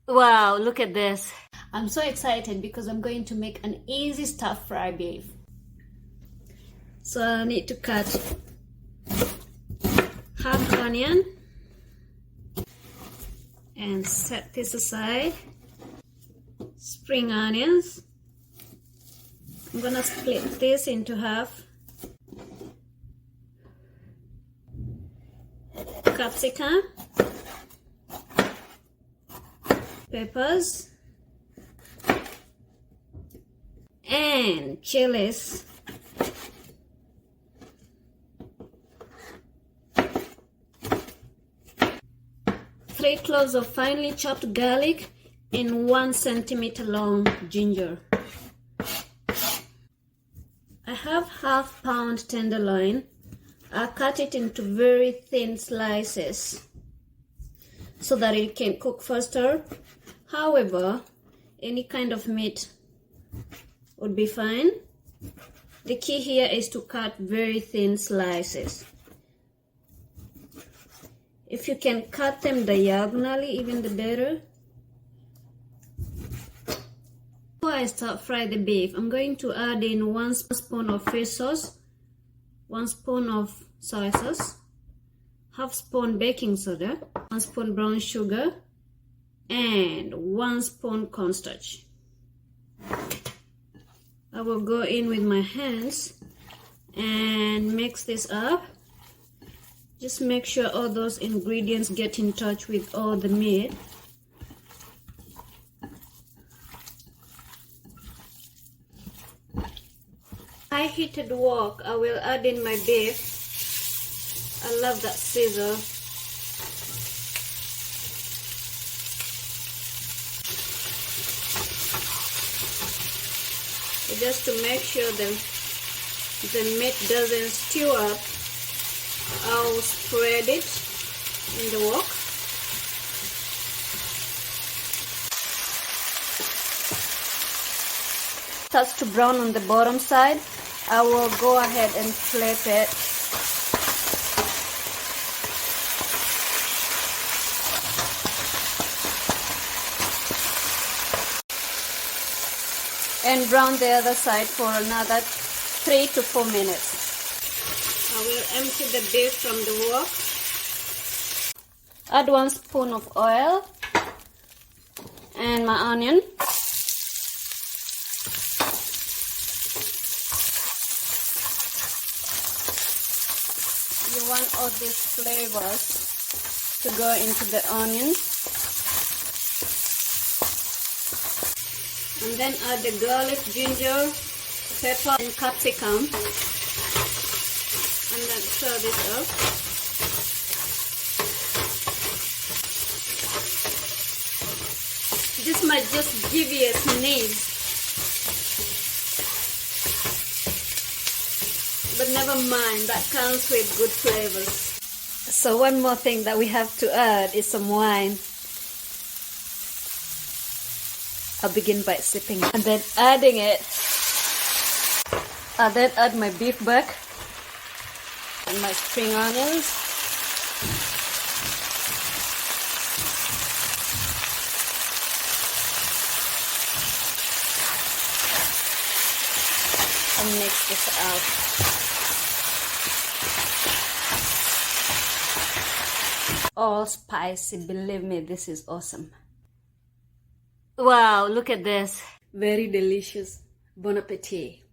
Wow, look at this. I'm so excited because I'm going to make an easy stir-fry beef. So I need to cut half onion and set this aside. Spring onions. I'm gonna split this into half. Capsicum, peppers, and chilies. Three cloves of finely chopped garlic and 1 centimeter long ginger. I have half-pound tenderloin. I cut it into very thin slices so that it can cook faster. However, any kind of meat would be fine. The key here is to cut very thin slices. If you can cut them diagonally, even the better. Before I start frying the beef, I'm going to add in 1 spoon of fish sauce, 1 spoon of soy sauce, half spoon baking soda, 1 spoon brown sugar, and 1 spoon cornstarch. I will go in with my hands and mix this up. Just make sure all those ingredients get in touch with all the meat. High heated wok, I will add in my beef. I love that sizzle. Just to make sure the meat doesn't stew up, I'll spread it in the wok. Starts to brown on the bottom side, I will go ahead and flip it. And brown the other side for another 3 to 4 minutes. I will empty the beef from the wok. Add 1 spoon of oil and my onion. You want all these flavors to go into the onion. And then add the garlic, ginger, pepper, and capsicum. And then stir this up. This might just give you a sneeze. But never mind, that comes with good flavors. So one more thing that we have to add is some wine. I'll begin by sipping and then adding it. I'll then add my beef back and my spring onions. And mix this out. All spicy, believe me, this is awesome. Wow, look at this. Very delicious. Bon appetit.